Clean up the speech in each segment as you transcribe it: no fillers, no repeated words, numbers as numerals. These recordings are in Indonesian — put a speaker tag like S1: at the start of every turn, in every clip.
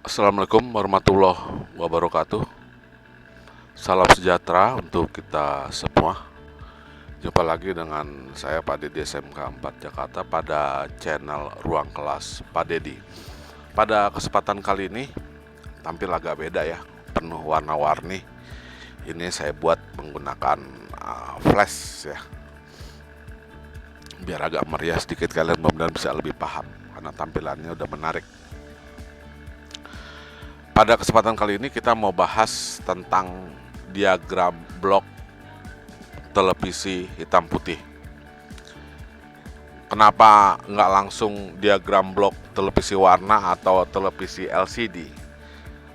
S1: Assalamualaikum warahmatullahi wabarakatuh. Salam sejahtera untuk kita semua. Jumpa lagi dengan saya Pak Dedi SMK 4 Jakarta pada channel Ruang Kelas Pak Dedi. Pada kesempatan kali ini tampil agak beda ya, penuh warna-warni. Ini saya buat menggunakan flash ya, biar agak meriah sedikit, kalian mudah-mudahan bisa lebih paham karena tampilannya udah menarik. Pada kesempatan kali ini kita mau bahas tentang diagram blok televisi hitam putih. Kenapa nggak langsung diagram blok televisi warna atau televisi LCD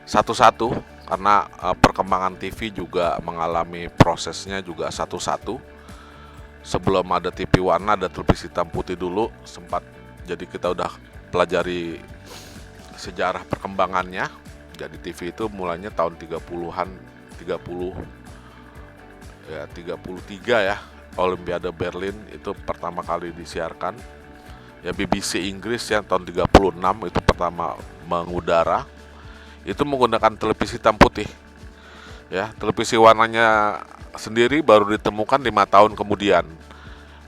S1: satu-satu? Karena perkembangan TV juga mengalami prosesnya juga satu-satu. Sebelum ada TV warna, ada televisi hitam putih dulu sempat. Jadi kita udah pelajari sejarah perkembangannya. Jadi TV itu mulainya tahun 30-an, 33 ya. Olimpiade Berlin itu pertama kali disiarkan. Ya BBC Inggris yang tahun 36 itu pertama mengudara. Itu menggunakan televisi hitam putih. Ya, televisi warnanya sendiri baru ditemukan 5 tahun kemudian.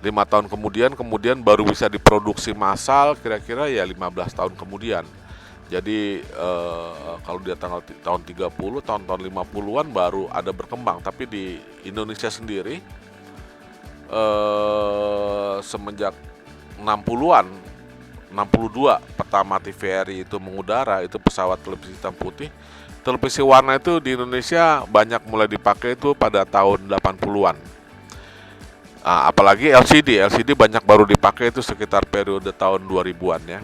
S1: 5 tahun kemudian baru bisa diproduksi massal kira-kira ya 15 tahun kemudian. Jadi kalau dia tahun 30, tahun 50-an baru ada berkembang. Tapi di Indonesia sendiri semenjak 60-an, 62 pertama TVRI itu mengudara, itu pesawat televisi hitam putih. Televisi warna itu di Indonesia banyak mulai dipakai itu pada tahun 80-an. Apalagi LCD banyak baru dipakai itu sekitar periode tahun 2000-an ya.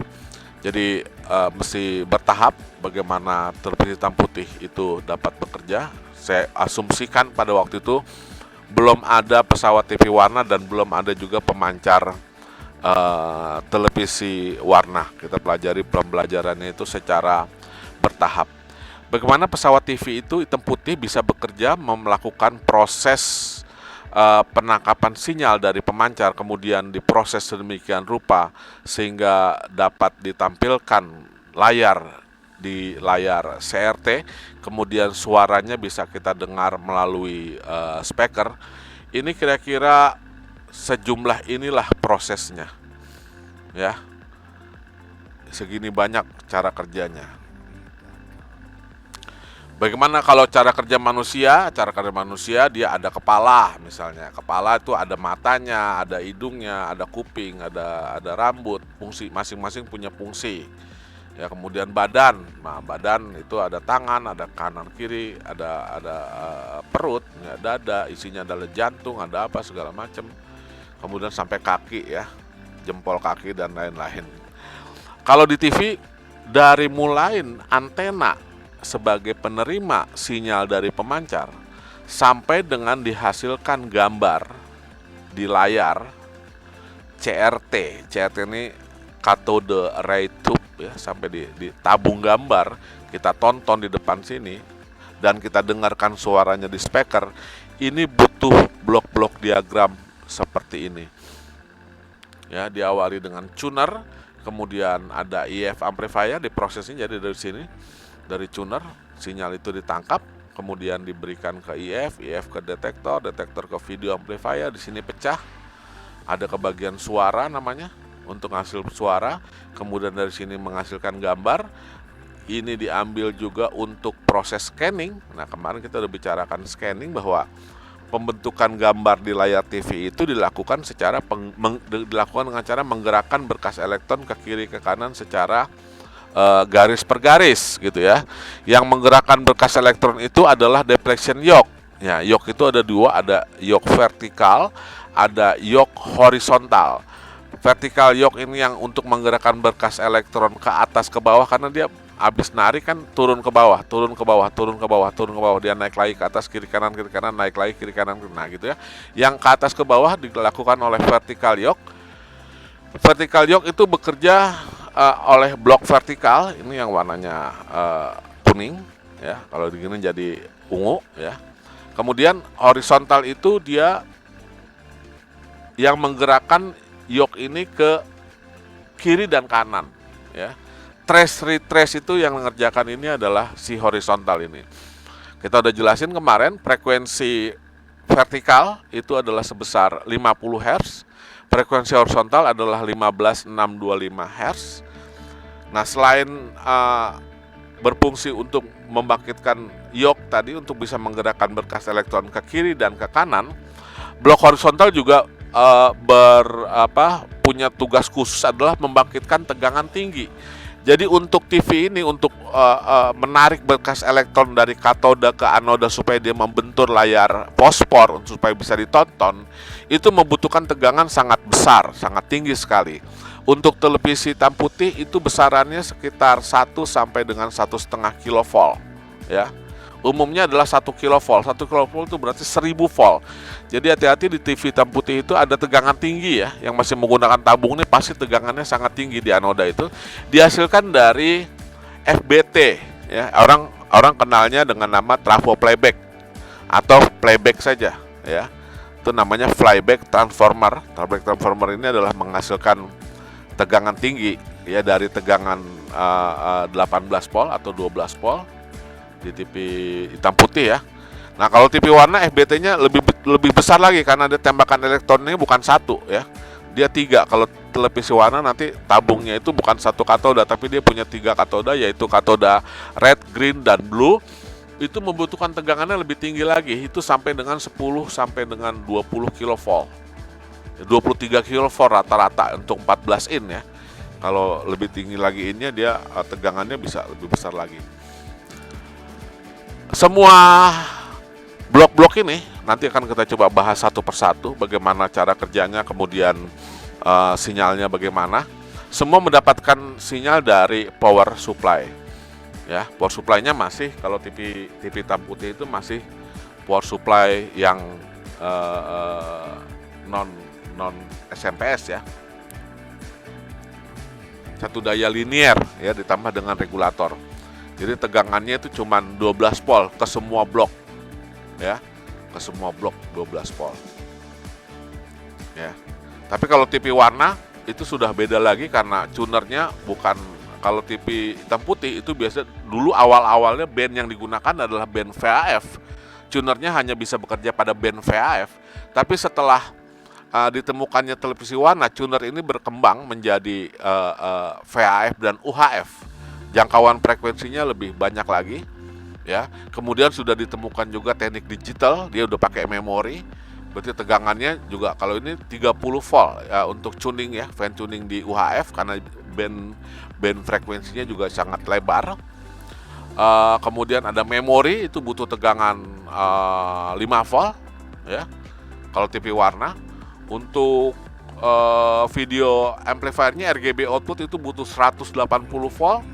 S1: Jadi mesti bertahap bagaimana televisi hitam putih itu dapat bekerja. Saya asumsikan pada waktu itu belum ada pesawat TV warna dan belum ada juga pemancar televisi warna. Kita pelajari pembelajarannya itu secara bertahap. Bagaimana pesawat TV itu hitam putih bisa bekerja melakukan proses penangkapan sinyal dari pemancar, kemudian diproses sedemikian rupa sehingga dapat ditampilkan di layar CRT, kemudian suaranya bisa kita dengar melalui speaker. Ini kira-kira sejumlah inilah prosesnya ya, segini banyak cara kerjanya. Bagaimana kalau cara kerja manusia? Cara kerja manusia dia ada kepala misalnya. Kepala itu ada matanya, ada hidungnya, ada kuping, ada rambut. Fungsi masing-masing punya fungsi. Ya, kemudian badan. Nah, badan itu ada tangan, ada kanan kiri, ada perut, ya, dada, isinya adalah jantung, ada apa segala macam. Kemudian sampai kaki ya, jempol kaki dan lain-lain. Kalau di TV dari mulai antena sebagai penerima sinyal dari pemancar sampai dengan dihasilkan gambar di layar CRT. CRT ini cathode ray tube ya, sampai di tabung gambar kita tonton di depan sini dan kita dengarkan suaranya di speaker. Ini butuh blok-blok diagram seperti ini. Ya, diawali dengan tuner, kemudian ada EF amplifier diprosesnya. Jadi dari sini, dari tuner, sinyal itu ditangkap, kemudian diberikan ke EF ke detektor ke video amplifier, di sini pecah, ada kebagian suara namanya untuk hasil suara, kemudian dari sini menghasilkan gambar. Ini diambil juga untuk proses scanning. Nah, kemarin kita udah bicarakan scanning bahwa pembentukan gambar di layar TV itu dilakukan dengan cara menggerakkan berkas elektron ke kiri ke kanan secara garis per garis gitu ya. Yang menggerakkan berkas elektron itu adalah deflection yoke. Ya, yoke itu ada dua, ada yoke vertikal, ada yoke horizontal. Vertikal yoke ini yang untuk menggerakkan berkas elektron ke atas ke bawah, karena dia habis narik kan turun ke bawah, dia naik lagi ke atas, kiri kanan, naik lagi kiri kanan, nah gitu ya. Yang ke atas ke bawah dilakukan oleh vertikal yoke. Vertikal yoke itu bekerja oleh blok vertikal, ini yang warnanya kuning ya, kalau begini jadi ungu ya. Kemudian horizontal itu dia yang menggerakkan yoke ini ke kiri dan kanan ya. Trace retrace itu yang mengerjakan ini adalah si horizontal ini. Kita udah jelasin kemarin, frekuensi vertikal itu adalah sebesar 50 Hz, frekuensi horizontal adalah 15625 Hz. Nah, selain berfungsi untuk membangkitkan yoke tadi untuk bisa menggerakkan berkas elektron ke kiri dan ke kanan, blok horizontal juga punya tugas khusus adalah membangkitkan tegangan tinggi. Jadi untuk TV ini untuk menarik berkas elektron dari katoda ke anoda supaya dia membentur layar fosfor supaya bisa ditonton, itu membutuhkan tegangan sangat besar, sangat tinggi sekali. Untuk televisi hitam putih itu besarannya sekitar 1 sampai dengan 1,5 kilovolt, ya. Umumnya adalah 1 kilovolt. 1 kilovolt itu berarti 1000 volt. Jadi hati-hati di TV hitam putih itu ada tegangan tinggi ya. Yang masih menggunakan tabung ini pasti tegangannya sangat tinggi di anoda itu. Dihasilkan dari FBT ya. Orang kenalnya dengan nama trafo playback atau playback saja ya. Itu namanya flyback transformer. Flyback transformer ini adalah menghasilkan tegangan tinggi ya dari tegangan 18 volt atau 12 volt di TV hitam putih ya. Nah, kalau TV warna FBT-nya lebih besar lagi karena ada tembakan elektronnya bukan 1 ya. Dia 3. Kalau televisi warna nanti tabungnya itu bukan 1 katoda tapi dia punya 3 katoda, yaitu katoda red, green dan blue. Itu membutuhkan tegangannya lebih tinggi lagi. Itu sampai dengan 10 sampai dengan 20 kilovolt. 23 kilovolt rata-rata untuk 14 in ya. Kalau lebih tinggi lagi innya dia tegangannya bisa lebih besar lagi. Semua blok-blok ini nanti akan kita coba bahas satu persatu bagaimana cara kerjanya, kemudian sinyalnya bagaimana. Semua mendapatkan sinyal dari power supply. Ya, power supply-nya masih kalau TV hitam putih itu masih power supply yang non SMPS ya. Satu daya linier ya ditambah dengan regulator. Jadi tegangannya itu cuma 12 volt ke semua blok. Ya. Ke semua blok 12 volt. Ya. Tapi kalau TV warna itu sudah beda lagi karena tunernya bukan, kalau TV hitam putih itu biasa dulu awal-awalnya band yang digunakan adalah band VHF. Tunernya hanya bisa bekerja pada band VHF. Tapi setelah ditemukannya televisi warna, tuner ini berkembang menjadi VHF dan UHF. Jangkauan frekuensinya lebih banyak lagi ya. Kemudian sudah ditemukan juga teknik digital, dia udah pakai memori. Berarti tegangannya juga kalau ini 30 volt ya, untuk tuning ya, fan tuning di UHF karena band frekuensinya juga sangat lebar. Kemudian ada memori, itu butuh tegangan 5 volt ya. Kalau TV warna. Untuk video amplifiernya RGB output itu butuh 180 volt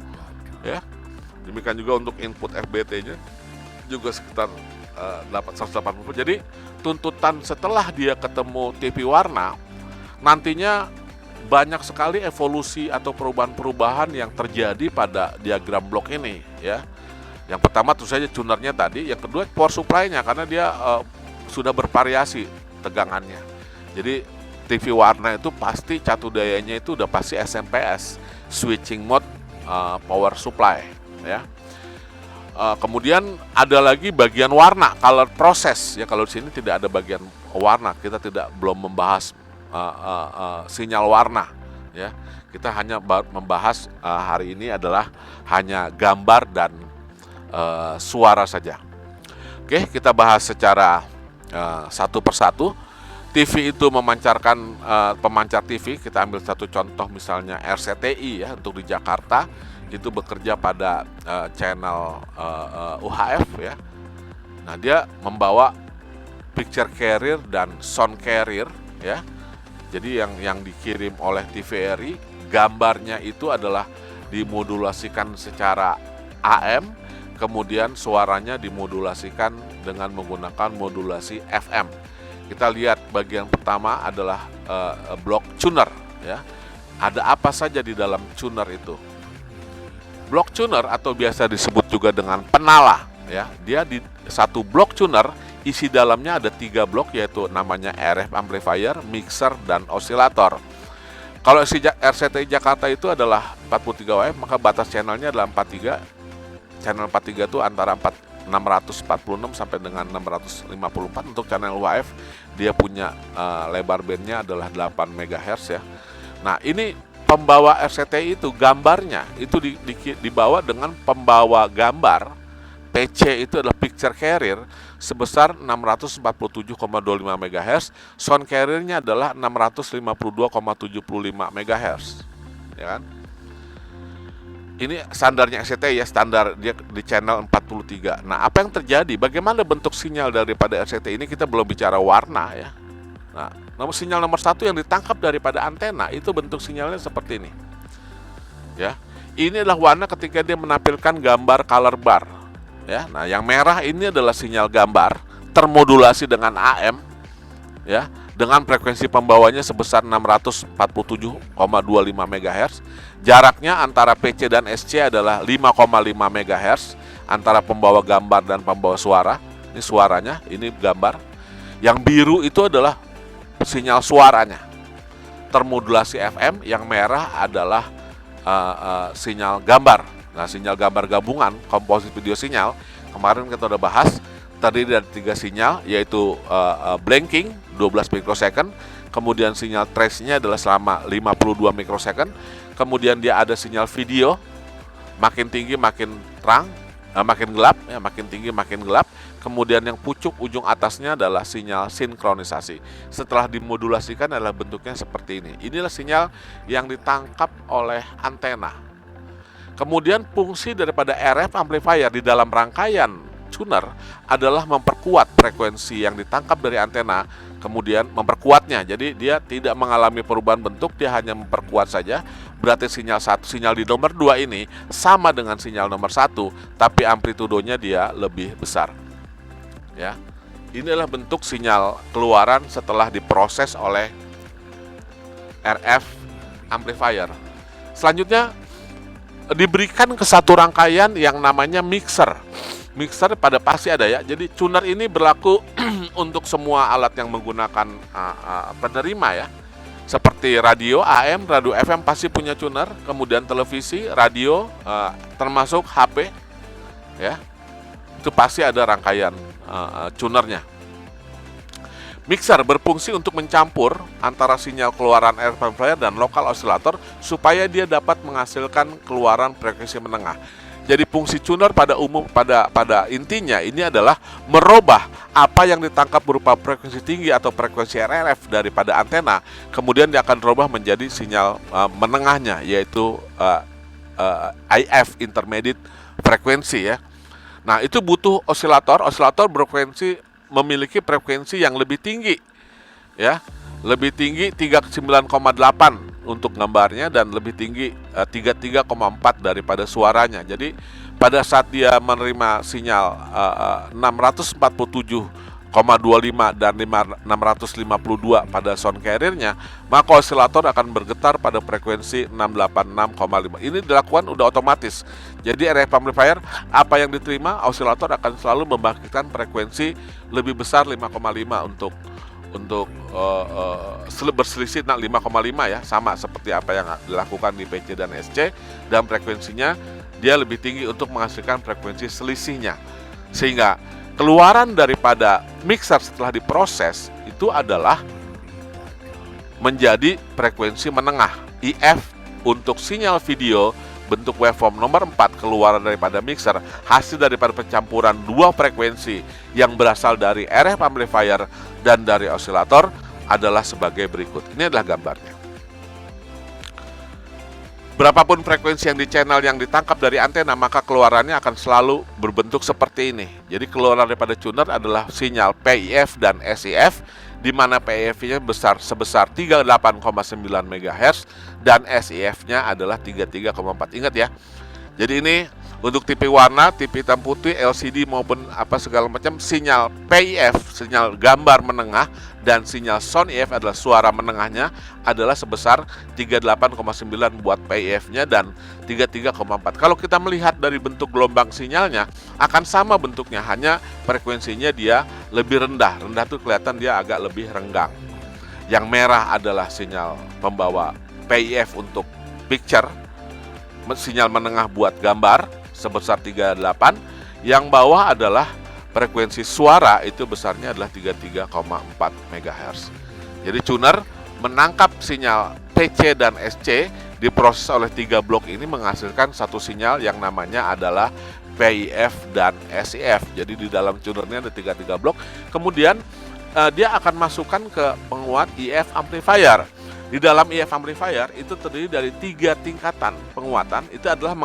S1: ya. Demikian juga untuk input FBT-nya juga sekitar 180 volt. Jadi tuntutan setelah dia ketemu TV warna, nantinya banyak sekali evolusi atau perubahan-perubahan yang terjadi pada diagram blok ini ya. Yang pertama tentu saja tunernya tadi, yang kedua power supply-nya karena dia sudah bervariasi tegangannya. Jadi TV warna itu pasti catu dayanya itu udah pasti SMPS, switching mode power supply ya. Kemudian ada lagi bagian warna, color process ya. Kalau di sini tidak ada bagian warna, kita belum membahas sinyal warna ya. Kita hanya membahas hari ini adalah hanya gambar dan suara saja. Oke, kita bahas secara satu persatu. TV itu memancarkan pemancar TV. Kita ambil satu contoh misalnya RCTI ya, untuk di Jakarta itu bekerja pada channel UHF ya. Nah, dia membawa picture carrier dan sound carrier ya. Jadi yang dikirim oleh TVRI, gambarnya itu adalah dimodulasikan secara AM, kemudian suaranya dimodulasikan dengan menggunakan modulasi FM. Kita lihat bagian pertama adalah blok tuner ya. Ada apa saja di dalam tuner itu? Blok tuner atau biasa disebut juga dengan penala ya. Dia di satu blok tuner isi dalamnya ada 3 blok, yaitu namanya RF amplifier, mixer dan osilator. Kalau RCTI Jakarta itu adalah 43 WF, maka batas channelnya adalah 43. Channel 43 itu antara 646 sampai dengan 654. Untuk channel UHF dia punya lebar bandnya adalah 8 MHz ya. Nah, ini pembawa RCTI itu gambarnya itu dibawa dengan pembawa gambar PC itu adalah picture carrier sebesar 647,25 MHz, sound carrier-nya adalah 652,75 MHz. Ya kan? Ini standarnya RCTI ya, standar dia di channel 43. Nah, apa yang terjadi? Bagaimana bentuk sinyal daripada RCTI ini? Kita belum bicara warna ya. Nah, sinyal nomor 1 yang ditangkap daripada antena itu bentuk sinyalnya seperti ini. Ya. Ini adalah warna ketika dia menampilkan gambar color bar. Ya, nah yang merah ini adalah sinyal gambar termodulasi dengan AM ya, dengan frekuensi pembawanya sebesar 647,25 MHz. Jaraknya antara PC dan SC adalah 5,5 MHz antara pembawa gambar dan pembawa suara. Ini suaranya, ini gambar. Yang biru itu adalah sinyal suaranya. Termodulasi FM, yang merah adalah sinyal gambar. Nah, sinyal gambar gabungan, komposit video sinyal, kemarin kita udah bahas, terdiri dari 3 sinyal, yaitu blanking 12 mikrosecond, kemudian sinyal trace-nya adalah selama 52 mikrosecond, kemudian dia ada sinyal video, makin tinggi makin terang, makin gelap, ya, makin tinggi makin gelap, kemudian yang pucuk ujung atasnya adalah sinyal sinkronisasi. Setelah dimodulasikan adalah bentuknya seperti ini. Inilah sinyal yang ditangkap oleh antena. Kemudian fungsi daripada RF amplifier di dalam rangkaian tuner adalah memperkuat frekuensi yang ditangkap dari antena, kemudian memperkuatnya. Jadi dia tidak mengalami perubahan bentuk, dia hanya memperkuat saja. Berarti sinyal di nomor 2 ini sama dengan sinyal nomor 1, tapi amplitudonya dia lebih besar. Ya. Inilah bentuk sinyal keluaran setelah diproses oleh RF amplifier. Selanjutnya diberikan ke satu rangkaian yang namanya mixer. Mixer pada pasti ada ya. Jadi tuner ini berlaku untuk semua alat yang menggunakan penerima ya. Seperti radio AM, radio FM pasti punya tuner. Kemudian televisi, radio, termasuk HP ya. Itu pasti ada rangkaian tunernya. Mixer berfungsi untuk mencampur antara sinyal keluaran RF amplifier dan lokal osilator supaya dia dapat menghasilkan keluaran frekuensi menengah. Jadi fungsi tuner pada intinya ini adalah merubah apa yang ditangkap berupa frekuensi tinggi atau frekuensi RF daripada antena, kemudian dia akan berubah menjadi sinyal menengahnya, yaitu IF, intermediate frekuensi ya. Nah, itu butuh osilator berfrekuensi memiliki frekuensi yang lebih tinggi ya, lebih tinggi 39,8 untuk gambarnya dan lebih tinggi 33,4 daripada suaranya. Jadi pada saat dia menerima sinyal 647,25 dan 652 pada sound carrier-nya, maka osilator akan bergetar pada frekuensi 686,5. Ini dilakukan udah otomatis. Jadi RF amplifier apa yang diterima, osilator akan selalu membangkitkan frekuensi lebih besar 5,5 untuk berselisih 5,5 ya, sama seperti apa yang dilakukan di PC dan SC, dan frekuensinya dia lebih tinggi untuk menghasilkan frekuensi selisihnya. Sehingga keluaran daripada mixer setelah diproses itu adalah menjadi frekuensi menengah IF. Untuk sinyal video bentuk waveform nomor 4 keluaran daripada mixer hasil daripada pencampuran dua frekuensi yang berasal dari RF amplifier dan dari osilator adalah sebagai berikut. Ini adalah gambarnya. Berapapun frekuensi yang di channel yang ditangkap dari antena, maka keluarannya akan selalu berbentuk seperti ini. Jadi keluaran daripada tuner adalah sinyal PIF dan SIF, di mana PIF-nya sebesar 38,9 MHz dan SIF-nya adalah 33,4. Ingat ya. Jadi ini untuk TV warna, TV hitam putih, LCD maupun apa segala macam, sinyal PIF, sinyal gambar menengah, dan sinyal sound IF adalah suara menengahnya adalah sebesar 38,9 buat PIF-nya dan 33,4. Kalau kita melihat dari bentuk gelombang sinyalnya akan sama bentuknya, hanya frekuensinya dia lebih rendah. Rendah tuh kelihatan dia agak lebih renggang. Yang merah adalah sinyal pembawa PIF untuk picture, sinyal menengah buat gambar sebesar 38, yang bawah adalah frekuensi suara itu besarnya adalah 33,4 MHz. Jadi tuner menangkap sinyal PC dan SC, diproses oleh 3 blok ini menghasilkan satu sinyal yang namanya adalah PIF dan SIF. Jadi di dalam tunernya ada 3 blok. Kemudian dia akan masukkan ke penguat IF amplifier. Di dalam IF amplifier itu terdiri dari 3 tingkatan penguatan. Itu adalah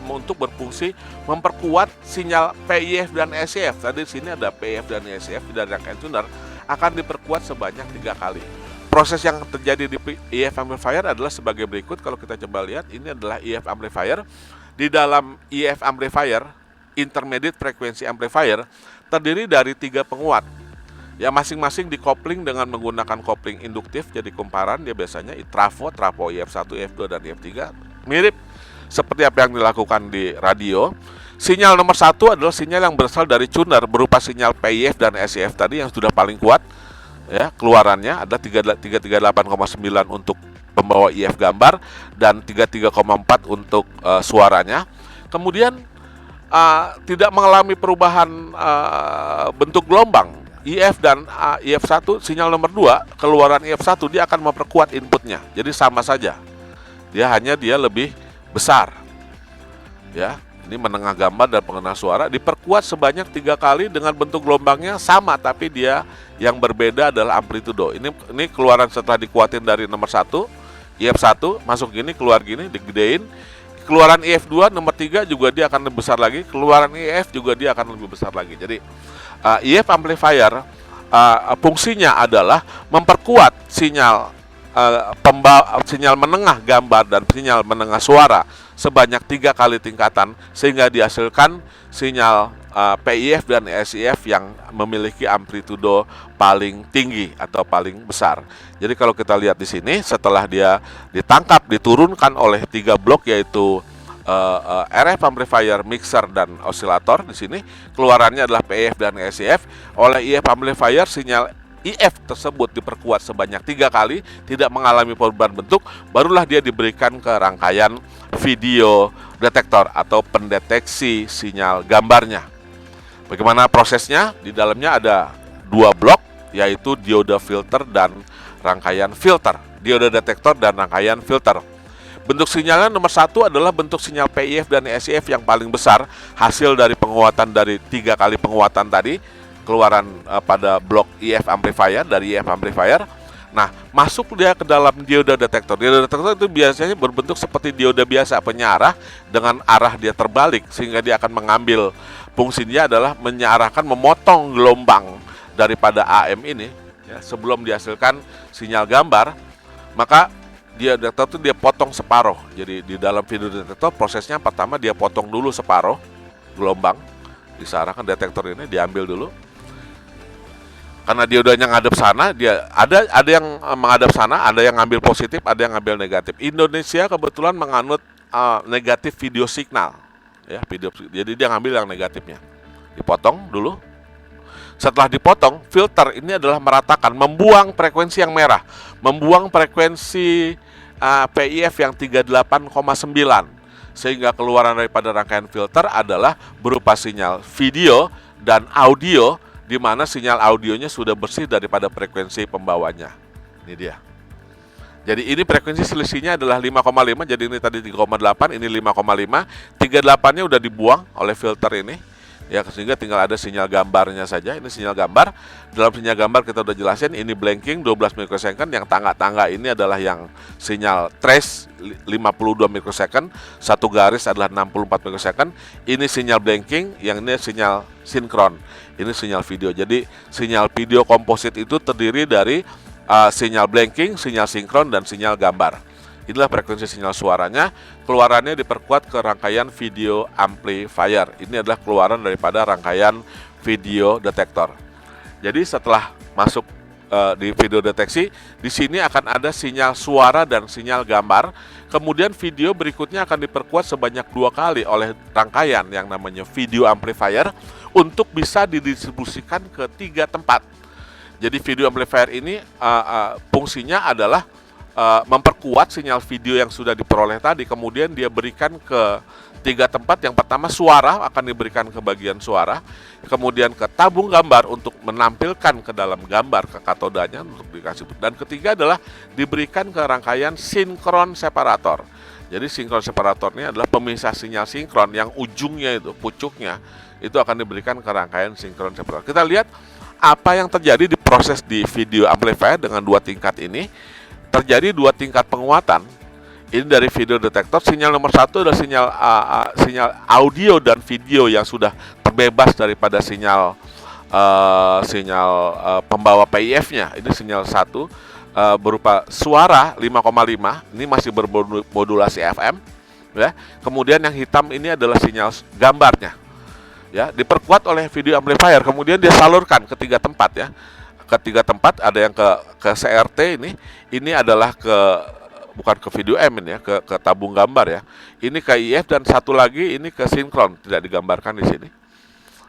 S1: untuk berfungsi memperkuat sinyal PIF dan SIF. Tadi di sini ada PIF dan SIF dari rangkaian tuner akan diperkuat sebanyak 3 kali. Proses yang terjadi di IF amplifier adalah sebagai berikut. Kalau kita coba lihat, ini adalah IF amplifier. Di dalam IF amplifier, intermediate frequency amplifier, terdiri dari 3 penguat. Ya, masing-masing dikopling dengan menggunakan kopling induktif. Jadi kumparan dia biasanya trafo IF1, IF2 dan IF3 mirip seperti apa yang dilakukan di radio. Sinyal nomor 1 adalah sinyal yang berasal dari tuner berupa sinyal PIF dan SIF tadi yang sudah paling kuat. Ya, keluarannya ada 338,9 untuk pembawa IF gambar dan 33,4 untuk suaranya. Kemudian tidak mengalami perubahan bentuk gelombang. IF dan IF1 sinyal nomor 2, keluaran IF1 dia akan memperkuat inputnya. Jadi sama saja. Dia lebih besar. Ya, ini menengah gambar dan pengenal suara diperkuat sebanyak 3 kali dengan bentuk gelombangnya sama, tapi dia yang berbeda adalah amplitudo. Ini keluaran setelah dikuatin dari nomor 1, IF1 masuk gini, keluar gini, digedein. Keluaran IF2 nomor 3 juga dia akan lebih besar lagi, keluaran IF juga dia akan lebih besar lagi. Jadi IF amplifier fungsinya adalah memperkuat sinyal sinyal menengah gambar dan sinyal menengah suara sebanyak 3 kali tingkatan sehingga dihasilkan sinyal PIF dan SIF yang memiliki amplitudo paling tinggi atau paling besar. Jadi kalau kita lihat di sini, setelah dia ditangkap, diturunkan oleh 3 blok yaitu RF amplifier, mixer dan osilator, di sini keluarannya adalah PIF dan SIF. Oleh IF amplifier, sinyal IF tersebut diperkuat sebanyak 3 kali, tidak mengalami perubahan bentuk, barulah dia diberikan ke rangkaian video detektor atau pendeteksi sinyal gambarnya. Bagaimana prosesnya? Di dalamnya ada 2 blok, yaitu diode filter dan rangkaian filter, diode detektor dan rangkaian filter. Bentuk sinyalnya nomor 1 adalah bentuk sinyal PIF dan SIF yang paling besar, hasil dari penguatan dari 3 kali penguatan tadi, keluaran pada blok IF amplifier dari IF amplifier. Nah, masuk dia ke dalam diode detektor. Diode detektor itu biasanya berbentuk seperti diode biasa, penyarah dengan arah dia terbalik, sehingga dia akan mengambil, fungsinya adalah menyarahkan, memotong gelombang daripada AM ini ya, sebelum dihasilkan sinyal gambar. Maka dia detektor itu dia potong separuh. Jadi di dalam video detektor prosesnya pertama dia potong dulu separuh gelombang, diarahkan detektor ini diambil dulu. Karena diodanya ngadep sana, dia ada yang menghadap sana, ada yang ngambil positif, ada yang ngambil negatif. Indonesia kebetulan menganut negatif video signal, ya video. Jadi dia ngambil yang negatifnya, dipotong dulu. Setelah dipotong, filter ini adalah meratakan, membuang frekuensi yang merah, membuang frekuensi PIF yang 38,9, sehingga keluaran daripada rangkaian filter adalah berupa sinyal video dan audio, di mana sinyal audionya sudah bersih daripada frekuensi pembawanya. Ini dia. Jadi ini frekuensi selisihnya adalah 5,5, jadi ini tadi 3,8, ini 5,5. 38-nya udah dibuang oleh filter ini. Ya, sehingga tinggal ada sinyal gambarnya saja. Ini sinyal gambar. Dalam sinyal gambar kita udah jelasin, ini blanking 12 mikrosecond, yang tangga-tangga ini adalah yang sinyal trace 52 mikrosecond, satu garis adalah 64 mikrosecond. Ini sinyal blanking, yang ini sinyal sinkron. Ini sinyal video. Jadi sinyal video komposit itu terdiri dari sinyal blanking, sinyal sinkron dan sinyal gambar. Inilah frekuensi sinyal suaranya. Keluarannya diperkuat ke rangkaian video amplifier. Ini adalah keluaran daripada rangkaian video detektor. Jadi setelah masuk di video deteksi, di sini akan ada sinyal suara dan sinyal gambar. Kemudian video berikutnya akan diperkuat sebanyak 2 kali oleh rangkaian yang namanya video amplifier untuk bisa didistribusikan ke 3 tempat. Jadi video amplifier ini fungsinya adalah memperkuat sinyal video yang sudah diperoleh tadi, kemudian dia berikan ke 3 tempat. Yang pertama, suara akan diberikan ke bagian suara, kemudian ke tabung gambar untuk menampilkan ke dalam gambar ke katodanya untuk dikasih, dan ketiga adalah diberikan ke rangkaian sinkron separator. Jadi sinkron separator ini adalah pemisah sinyal sinkron yang ujungnya itu, pucuknya itu akan diberikan ke rangkaian sinkron separator. Kita lihat apa yang terjadi di proses di video amplifier dengan 2 tingkat ini. Terjadi 2 tingkat penguatan. Ini dari video detektor. Sinyal nomor 1 adalah sinyal audio dan video yang sudah terbebas daripada sinyal pembawa PIF-nya. Ini sinyal 1 berupa suara 5,5. Ini masih bermodulasi FM, ya. Kemudian yang hitam ini adalah sinyal gambarnya, ya, diperkuat oleh video amplifier. Kemudian dia salurkan ke 3 tempat, ya. Ke 3 tempat, ada yang ke CRT ini adalah bukan ke video M ini, ya, ke tabung gambar, ya. Ini ke IF, dan satu lagi ini ke sinkron, tidak digambarkan di sini,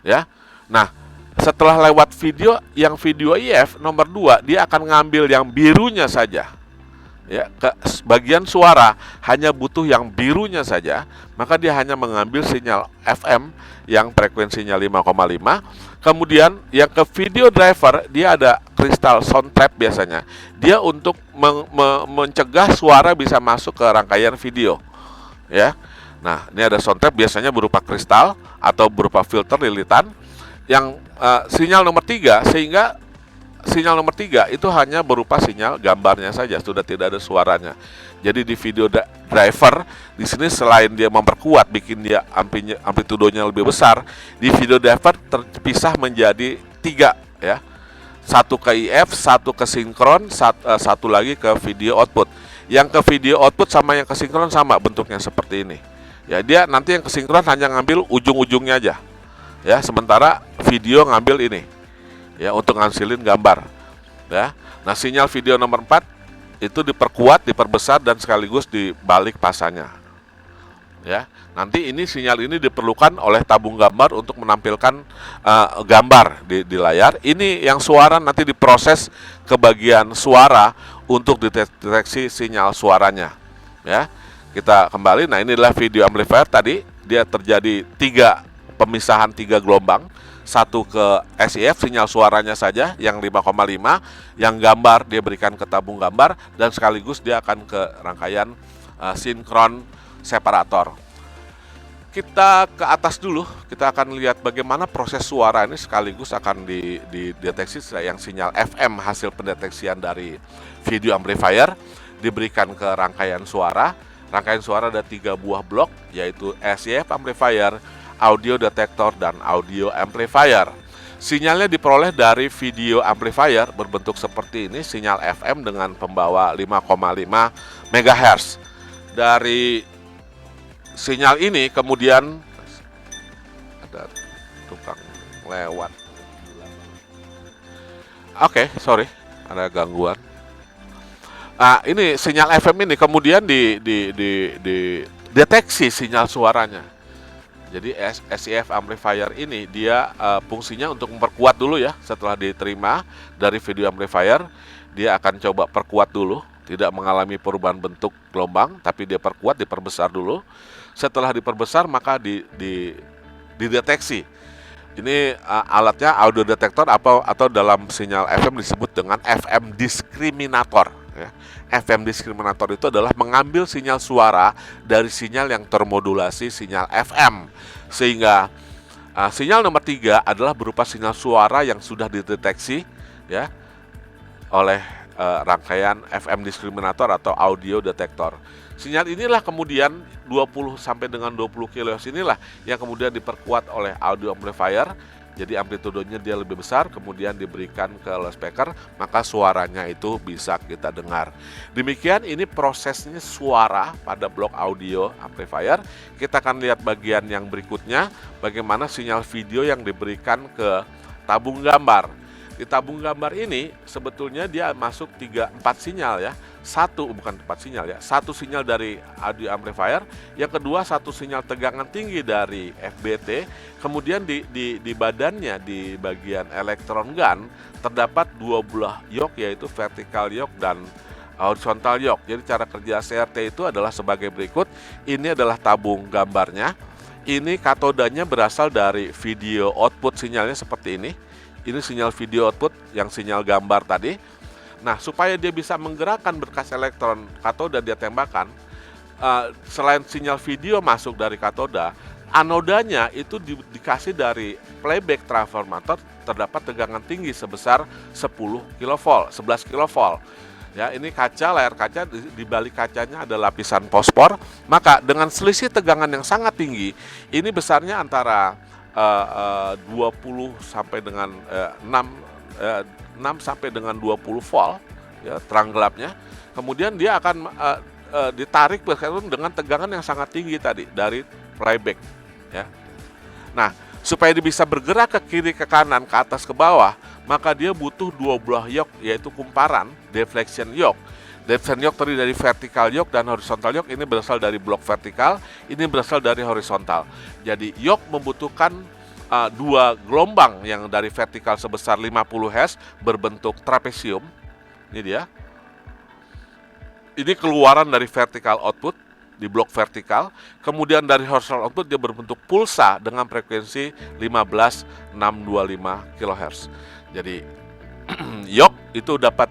S1: ya. Nah, setelah lewat video, yang video IF nomor 2 dia akan ngambil yang birunya saja, ya. Ke bagian suara hanya butuh yang birunya saja, maka dia hanya mengambil sinyal FM yang frekuensinya 5,5. Kemudian yang ke video driver, dia ada kristal sound trap biasanya. Dia untuk mencegah suara bisa masuk ke rangkaian video, ya. Nah, ini ada sound trap biasanya berupa kristal atau berupa filter lilitan. Yang sinyal nomor 3, sehingga sinyal nomor 3 itu hanya berupa sinyal gambarnya saja, sudah tidak ada suaranya. Jadi di video driver di sini selain dia memperkuat, bikin dia amplitudonya lebih besar, di video driver terpisah menjadi 3, ya. 1 ke IF, 1 ke sinkron, 1 lagi ke video output. Yang ke video output sama yang ke sinkron sama bentuknya seperti ini. Ya, dia nanti yang ke sinkron hanya ngambil ujung-ujungnya aja, ya. Sementara video ngambil ini, ya, untuk ngasilin gambar, ya. Nah, sinyal video nomor 4 itu diperkuat, diperbesar, dan sekaligus dibalik pasanya, ya. Nanti ini sinyal ini diperlukan oleh tabung gambar untuk menampilkan gambar di layar. Ini yang suara nanti diproses ke bagian suara untuk deteksi sinyal suaranya, ya. Kita kembali. Nah, ini adalah video amplifier tadi. Dia terjadi 3 pemisahan, 3 gelombang. 1 ke SIF, sinyal suaranya saja yang 5,5, yang gambar dia berikan ke tabung gambar, dan sekaligus dia akan ke rangkaian sinkron separator. Kita ke atas dulu, kita akan lihat bagaimana proses suara ini sekaligus akan dideteksi yang sinyal FM hasil pendeteksian dari video amplifier diberikan ke rangkaian suara. Rangkaian suara ada 3 buah blok, yaitu SIF amplifier, audio detektor, dan audio amplifier. Sinyalnya diperoleh dari video amplifier berbentuk seperti ini, sinyal FM dengan pembawa 5,5 MHz. Dari sinyal ini kemudian ada tukang lewat. Oke, sorry, ada gangguan. Nah, ini sinyal FM ini kemudian dideteksi sinyal suaranya. Jadi SIF amplifier ini dia fungsinya untuk memperkuat dulu, ya. Setelah diterima dari video amplifier, dia akan coba perkuat dulu, tidak mengalami perubahan bentuk gelombang, tapi dia perkuat, diperbesar dulu. Setelah diperbesar maka dideteksi. Ini alatnya audio detektor atau dalam sinyal FM disebut dengan FM diskriminator, ya. FM diskriminator itu adalah mengambil sinyal suara dari sinyal yang termodulasi sinyal FM, sehingga sinyal nomor 3 adalah berupa sinyal suara yang sudah dideteksi, ya, oleh rangkaian FM diskriminator atau audio detektor. Sinyal inilah kemudian 20 sampai dengan 20 kHz inilah yang kemudian diperkuat oleh audio amplifier. Jadi amplitudenya dia lebih besar, kemudian diberikan ke loudspeaker, maka suaranya itu bisa kita dengar. Demikian ini prosesnya suara pada blok audio amplifier. Kita akan lihat bagian yang berikutnya, bagaimana sinyal video yang diberikan ke tabung gambar. Di tabung gambar ini sebetulnya dia masuk 3-4 sinyal, ya. 1 sinyal dari audio amplifier, yang kedua 1 sinyal tegangan tinggi dari FBT, kemudian di badannya, di bagian elektron gun terdapat 2 buah yok, yaitu vertical yok dan horizontal yoke. Jadi cara kerja CRT itu adalah sebagai berikut. Ini adalah tabung gambarnya. Ini katodanya berasal dari video output, sinyalnya seperti ini. Ini sinyal video output yang sinyal gambar tadi. Nah, supaya dia bisa menggerakkan berkas elektron katoda dia tembakan, selain sinyal video masuk dari katoda, anodanya itu dikasih dari playback transformator terdapat tegangan tinggi sebesar 10 kV, 11 kV. Ya, ini kaca, layar kaca, di balik kacanya ada lapisan fosfor. Maka dengan selisih tegangan yang sangat tinggi, ini besarnya antara 20 sampai dengan 6 sampai dengan 20 volt, ya, terang gelapnya. Kemudian dia akan ditarik dengan tegangan yang sangat tinggi tadi dari playback, ya. Nah, supaya dia bisa bergerak ke kiri, ke kanan, ke atas, ke bawah, maka dia butuh dua buah yoke, yaitu kumparan, deflection yoke. Deflection yoke terdiri dari vertical yoke dan horizontal yoke. Ini berasal dari blok vertikal, ini berasal dari horizontal. Jadi yoke membutuhkan dua gelombang yang dari vertikal sebesar 50 Hz berbentuk trapesium. Ini dia. Ini keluaran dari vertical output di blok vertikal. Kemudian dari horizontal output dia berbentuk pulsa dengan frekuensi 15625 kHz. Jadi yoke itu dapat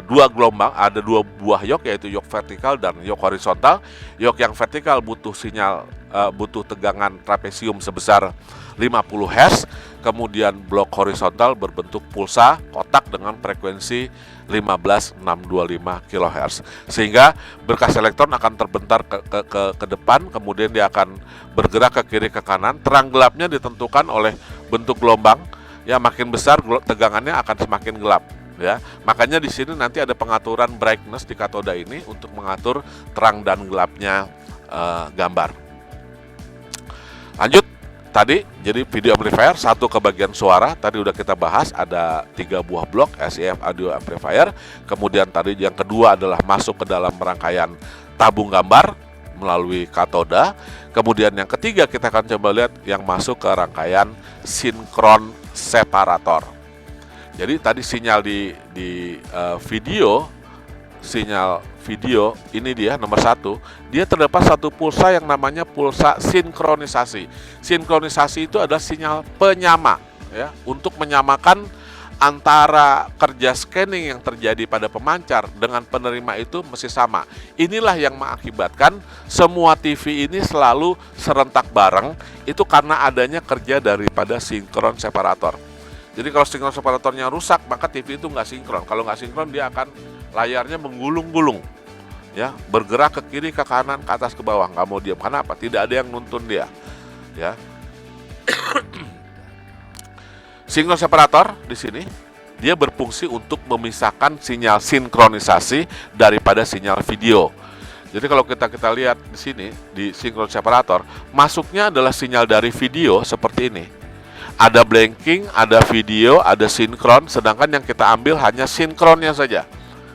S1: dua gelombang, ada dua buah yoke, yaitu yoke vertikal dan yoke horizontal. Yoke yang vertikal butuh sinyal, butuh tegangan trapesium sebesar 50 Hz. Kemudian blok horizontal berbentuk pulsa kotak dengan frekuensi 15625 kHz. Sehingga berkas elektron akan terbentar ke depan, kemudian dia akan bergerak ke kiri, ke kanan. Terang gelapnya ditentukan oleh bentuk gelombang. Ya, makin besar tegangannya akan semakin gelap, ya. Makanya di sini nanti ada pengaturan brightness di katoda ini untuk mengatur terang dan gelapnya gambar. Lanjut tadi, jadi video amplifier satu ke bagian suara tadi udah kita bahas, ada 3 buah blok SEF audio amplifier. Kemudian tadi yang kedua adalah masuk ke dalam rangkaian tabung gambar melalui katoda. Kemudian yang ketiga kita akan coba lihat yang masuk ke rangkaian sinkron separator. Jadi tadi sinyal di video, sinyal video ini dia nomor 1, dia terdapat satu pulsa yang namanya pulsa sinkronisasi. Sinkronisasi itu adalah sinyal penyama, ya, untuk menyamakan antara kerja scanning yang terjadi pada pemancar dengan penerima itu mesti sama. Inilah yang mengakibatkan semua TV ini selalu serentak bareng, itu karena adanya kerja daripada sinkron separator. Jadi kalau sinkron separatornya rusak, maka TV itu nggak sinkron. Kalau nggak sinkron, dia akan layarnya menggulung-gulung, ya, bergerak ke kiri, ke kanan, ke atas, ke bawah, nggak mau diam. Kenapa? Tidak ada yang nuntun dia, ya. Sinkron separator di sini dia berfungsi untuk memisahkan sinyal sinkronisasi daripada sinyal video. Jadi kalau kita lihat di sini di sinkron separator, masuknya adalah sinyal dari video seperti ini. Ada blanking, ada video, ada sinkron, sedangkan yang kita ambil hanya sinkronnya saja.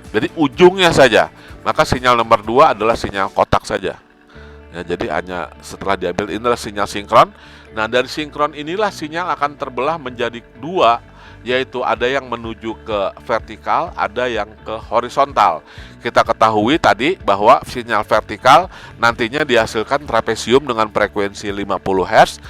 S1: Jadi ujungnya saja. Maka sinyal nomor 2 adalah sinyal kotak saja. Ya, jadi hanya setelah diambil inilah sinyal sinkron. Nah, dari sinkron inilah sinyal akan terbelah menjadi 2, yaitu ada yang menuju ke vertikal, ada yang ke horizontal. Kita ketahui tadi bahwa sinyal vertikal nantinya dihasilkan trapesium dengan frekuensi 50 Hz,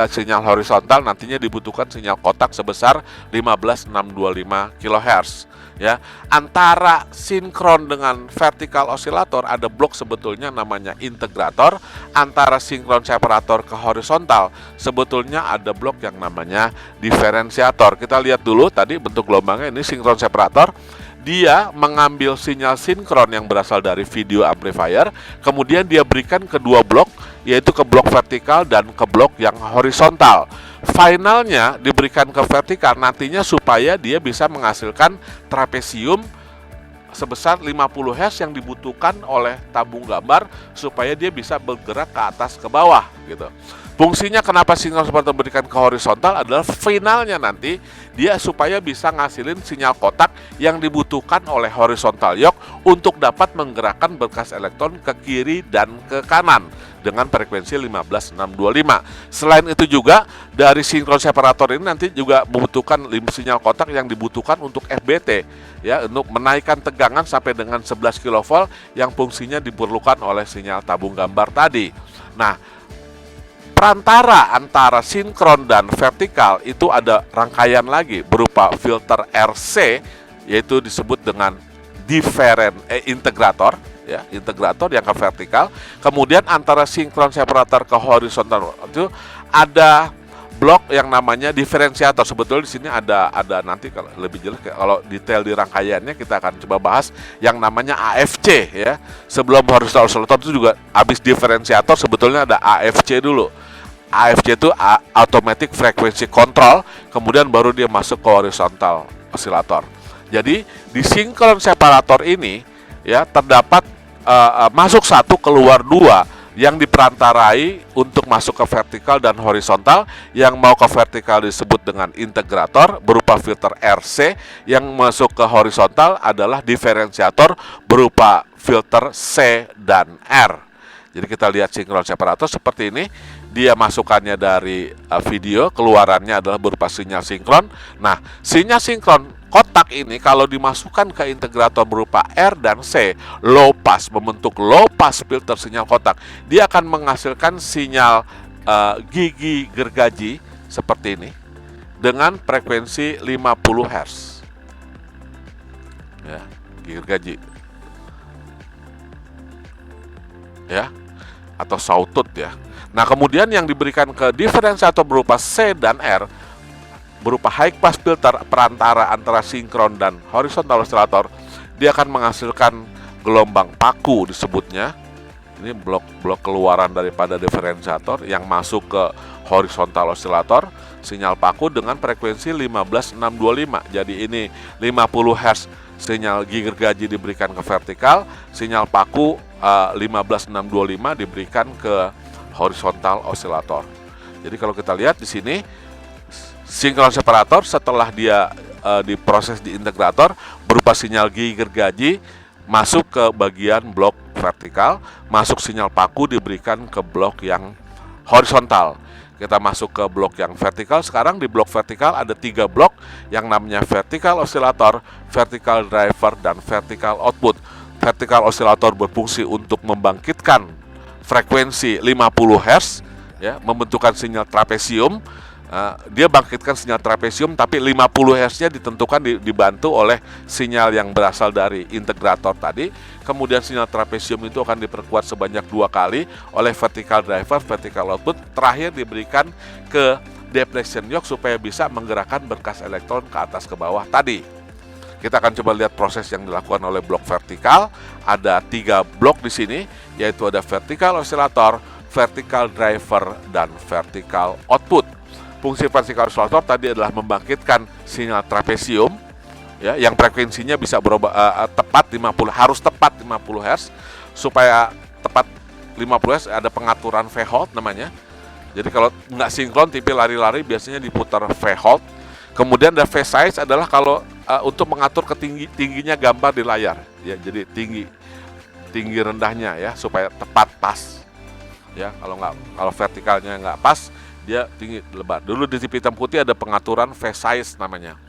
S1: sinyal horizontal nantinya dibutuhkan sinyal kotak sebesar 15625 kHz. Ya, antara sinkron dengan vertikal osilator ada blok sebetulnya namanya integrator. Antara sinkron separator ke horizontal sebetulnya ada blok yang namanya diferensiator. Kita lihat dulu tadi bentuk gelombangnya, ini sinkron separator. Dia mengambil sinyal sinkron yang berasal dari video amplifier, kemudian dia berikan ke dua blok, yaitu ke blok vertikal dan ke blok yang horizontal. Finalnya diberikan ke vertikal nantinya supaya dia bisa menghasilkan trapesium sebesar 50 Hz yang dibutuhkan oleh tabung gambar supaya dia bisa bergerak ke atas, ke bawah, gitu. Fungsinya kenapa sinkron separator diberikan ke horizontal adalah finalnya nanti dia supaya bisa ngasilin sinyal kotak yang dibutuhkan oleh horizontal yoke untuk dapat menggerakkan berkas elektron ke kiri dan ke kanan. dengan frekuensi 15625. Selain itu juga dari sinkron separator ini nanti juga membutuhkan sinyal kotak yang dibutuhkan untuk FBT, ya, untuk menaikkan tegangan sampai dengan 11 kV yang fungsinya diperlukan oleh sinyal tabung gambar tadi. Nah, perantara antara sinkron dan vertikal itu ada rangkaian lagi berupa filter RC, yaitu disebut dengan integrator, ya, integrator yang ke vertikal. Kemudian antara sinkron separator ke horizontal itu ada blok yang namanya diferensiator. Sebetulnya di sini ada nanti kalau lebih jelas kalau detail di rangkaiannya kita akan coba bahas yang namanya AFC, ya. Sebelum horizontal oscillator itu juga habis diferensiator sebetulnya ada AFC dulu. AFC itu automatic frequency control, kemudian baru dia masuk ke horizontal oscillator. Jadi di sinkron separator ini, ya, terdapat masuk satu keluar dua yang diperantarai untuk masuk ke vertikal dan horizontal. Yang mau ke vertikal disebut dengan integrator berupa filter RC, yang masuk ke horizontal adalah diferensiator berupa filter C dan R. Jadi kita lihat sinkron separator seperti ini. Dia masukannya dari video, keluarannya adalah berupa sinyal sinkron. Nah, sinyal sinkron kotak ini kalau dimasukkan ke integrator berupa R dan C, low pass, membentuk low pass filter sinyal kotak, dia akan menghasilkan sinyal gigi gergaji seperti ini dengan frekuensi 50 Hz, ya, gigi gergaji, ya, atau sawtooth, ya. Nah, kemudian yang diberikan ke diferensiator berupa C dan R berupa high pass filter perantara antara sinkron dan horizontal oscillator, dia akan menghasilkan gelombang paku disebutnya. Ini blok keluaran daripada diferensiator yang masuk ke horizontal oscillator, sinyal paku dengan frekuensi 15625. Jadi ini 50 Hz sinyal gigi gergaji diberikan ke vertikal, sinyal paku 15625 diberikan ke horizontal oscillator. Jadi kalau kita lihat di sini sinkron separator setelah dia diproses di integrator berupa sinyal gigi gergaji masuk ke bagian blok vertikal, masuk sinyal paku diberikan ke blok yang horizontal. Kita masuk ke blok yang vertikal. Sekarang di blok vertikal ada 3 blok yang namanya vertikal oscillator, vertikal driver, dan vertikal output. Vertikal oscillator berfungsi untuk membangkitkan frekuensi 50 Hz, ya, membentukkan sinyal trapesium. Dia bangkitkan sinyal trapesium, tapi 50 Hz-nya ditentukan dibantu oleh sinyal yang berasal dari integrator tadi. Kemudian sinyal trapesium itu akan diperkuat sebanyak 2 kali oleh vertical driver, vertical output. Terakhir diberikan ke depletion yoke supaya bisa menggerakkan berkas elektron ke atas ke bawah tadi. Kita akan coba lihat proses yang dilakukan oleh blok vertikal. Ada 3 blok di sini, yaitu ada vertical oscillator, vertical driver, dan vertical output. Fungsi vertical oscillator tadi adalah membangkitkan sinyal trapesium, ya, yang frekuensinya bisa berubah harus tepat 50 Hz. Supaya tepat 50 Hz ada pengaturan V-hold namanya. Jadi kalau nggak sinkron tipe lari-lari biasanya diputar V-hold. Kemudian ada phase size adalah kalau untuk mengatur tingginya gambar di layar, ya, jadi tinggi rendahnya, ya, supaya tepat pas, ya. Kalau vertikalnya nggak pas, dia tinggi lebar. Dulu di TV hitam putih ada pengaturan phase size namanya.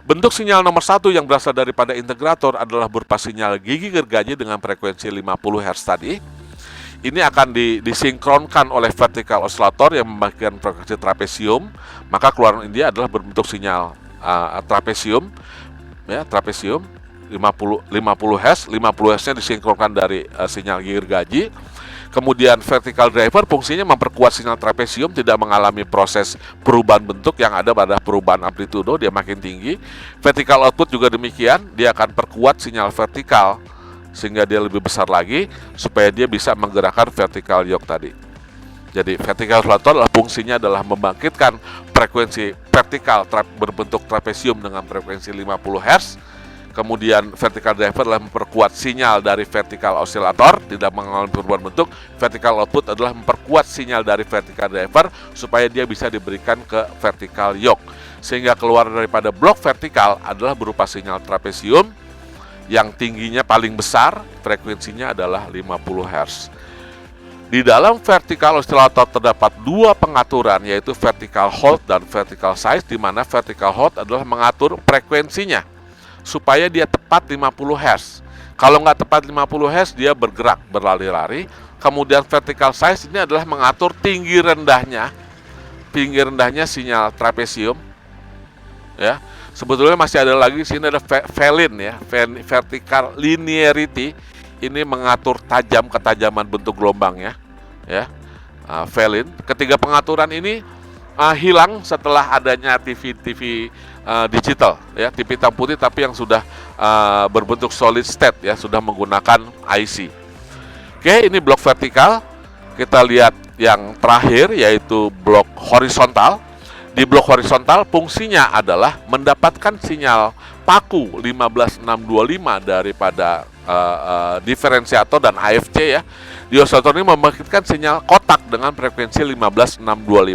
S1: Bentuk sinyal nomor 1 yang berasal daripada integrator adalah berupa sinyal gigi gergaji dengan frekuensi 50 Hz tadi. Ini akan disinkronkan oleh vertical oscillator yang membagikan frekuensi trapesium, maka keluaran dia adalah berbentuk sinyal trapesium, ya, trapesium 50 Hz. 50 Hz-nya disinkronkan dari sinyal gigi gergaji. Kemudian vertical driver fungsinya memperkuat sinyal trapesium tidak mengalami proses perubahan bentuk yang ada pada perubahan amplitudo, dia makin tinggi. Vertical output juga demikian, dia akan perkuat sinyal vertikal sehingga dia lebih besar lagi supaya dia bisa menggerakkan vertical yoke tadi. Jadi vertical oscillator adalah fungsinya adalah membangkitkan frekuensi vertikal berbentuk trapesium dengan frekuensi 50 Hz. Kemudian vertical driver adalah memperkuat sinyal dari vertical oscillator tidak mengalami perubahan bentuk. Vertical output adalah memperkuat sinyal dari vertical driver supaya dia bisa diberikan ke vertical yoke. Sehingga keluar daripada blok vertikal adalah berupa sinyal trapesium yang tingginya paling besar, frekuensinya adalah 50 Hz. Di dalam vertical oscillator terdapat dua pengaturan, yaitu vertical hold dan vertical size, di mana vertical hold adalah mengatur frekuensinya supaya dia tepat 50 Hz. Kalau nggak tepat 50 Hz, dia bergerak, berlari-lari. Kemudian vertical size ini adalah mengatur tinggi rendahnya sinyal trapesium. Ya, sebetulnya masih ada lagi, sini ada VLIN ya, vertical linearity. Ini mengatur ketajaman bentuk gelombangnya, ya. VLIN. Ketiga pengaturan ini hilang setelah adanya TV digital, ya, TV hitam putih tapi yang sudah berbentuk solid state, ya, sudah menggunakan IC. Oke, ini blok vertikal. Kita lihat yang terakhir, yaitu blok horizontal. Di blok horizontal fungsinya adalah mendapatkan sinyal paku 15625 daripada diferensiator dan AFC, ya. Di oscillator ini membangkitkan sinyal kotak dengan frekuensi 15625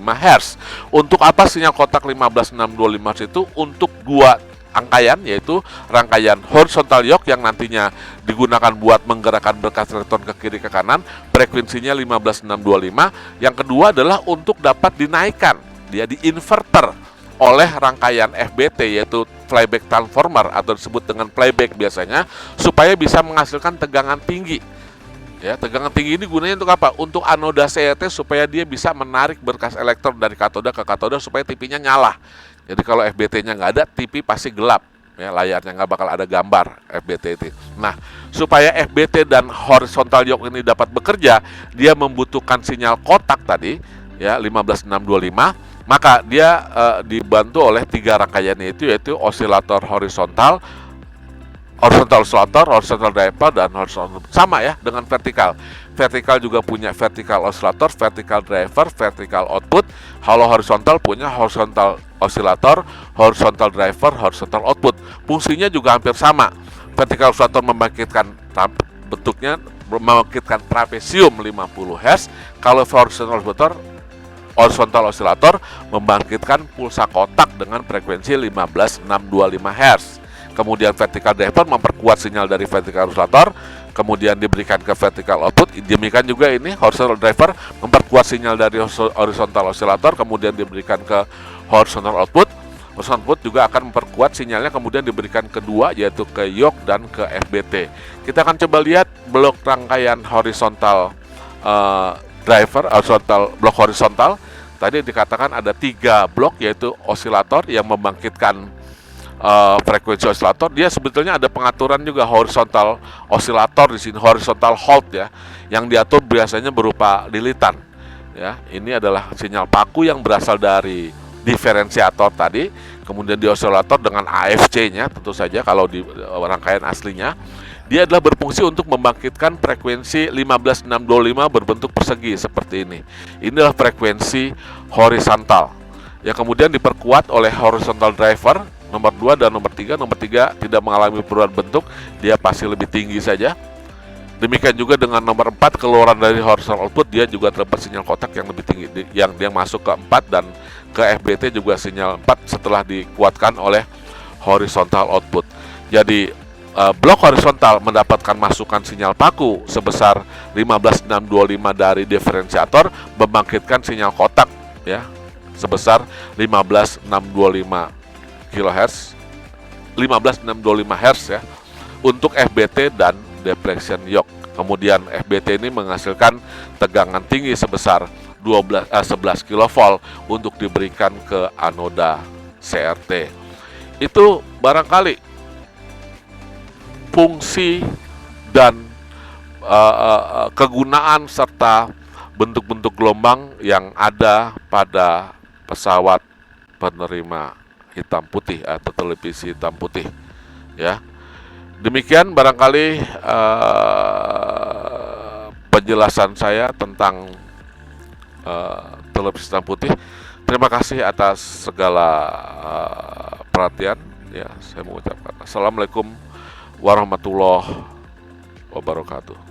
S1: Hz. Untuk apa sinyal kotak 15625 Hz itu? Untuk dua rangkaian, yaitu rangkaian horizontal yoke yang nantinya digunakan buat menggerakkan berkas elektron ke kiri ke kanan, frekuensinya 15625. Yang kedua adalah untuk dapat dinaikkan, dia di inverter oleh rangkaian FBT, yaitu flyback transformer atau disebut dengan playback biasanya, supaya bisa menghasilkan tegangan tinggi. Ya, tegangan tinggi ini gunanya untuk apa? Untuk anoda CRT supaya dia bisa menarik berkas elektron dari katoda ke katoda supaya TV-nya nyala. Jadi kalau FBT-nya nggak ada, TV pasti gelap. Ya, layarnya nggak bakal ada gambar FBT itu. Nah, supaya FBT dan horizontal yoke ini dapat bekerja, dia membutuhkan sinyal kotak tadi, ya, 15625. Maka dia dibantu oleh tiga rangkaiannya itu, yaitu osilator horizontal oscillator, horizontal driver, dan horizontal, sama ya dengan vertikal. Vertikal juga punya vertical oscillator, vertical driver, vertical output. Kalau horizontal punya horizontal oscillator, horizontal driver, horizontal output. Fungsinya juga hampir sama. Vertical oscillator membangkitkan trapesium 50 Hz. Kalau horizontal oscillator membangkitkan pulsa kotak dengan frekuensi 15625 Hz. Kemudian vertical driver memperkuat sinyal dari vertical oscillator, kemudian diberikan ke vertical output. Demikian juga ini horizontal driver memperkuat sinyal dari horizontal oscillator, kemudian diberikan ke horizontal output. Horizontal output juga akan memperkuat sinyalnya, kemudian diberikan kedua, yaitu ke yoke dan ke FBT. Kita akan coba lihat blok rangkaian horizontal blok horizontal. Tadi dikatakan ada 3 blok, yaitu osilator yang membangkitkan frekuensi osilator. Dia sebetulnya ada pengaturan juga horizontal osilator di sini, horizontal hold, ya, yang diatur biasanya berupa lilitan. Ya, ini adalah sinyal paku yang berasal dari diferensiator tadi, kemudian di osilator dengan AFC-nya tentu saja kalau di rangkaian aslinya. Dia adalah berfungsi untuk membangkitkan frekuensi 15625 berbentuk persegi seperti ini. Inilah frekuensi horizontal. Ya, kemudian diperkuat oleh horizontal driver nomor 2 dan nomor 3. Nomor 3 tidak mengalami perubahan bentuk, dia pasti lebih tinggi saja. Demikian juga dengan nomor 4, keluaran dari horizontal output, dia juga terdapat sinyal kotak yang lebih tinggi, yang dia masuk ke 4, dan ke FBT juga sinyal 4 setelah dikuatkan oleh horizontal output. Jadi blok horizontal mendapatkan masukan sinyal paku sebesar 15625 dari diferensiator, membangkitkan sinyal kotak, ya, sebesar 15625 kHz, 15625 Hz, ya, untuk FBT dan deflection yoke. Kemudian FBT ini menghasilkan tegangan tinggi sebesar 11 kV untuk diberikan ke anoda CRT. Itu barangkali fungsi dan kegunaan serta bentuk-bentuk gelombang yang ada pada pesawat penerima hitam putih atau televisi hitam putih, ya. Demikian barangkali penjelasan saya tentang televisi hitam putih. Terima kasih atas segala perhatian, ya. Saya mengucapkan assalamualaikum warahmatullahi wabarakatuh.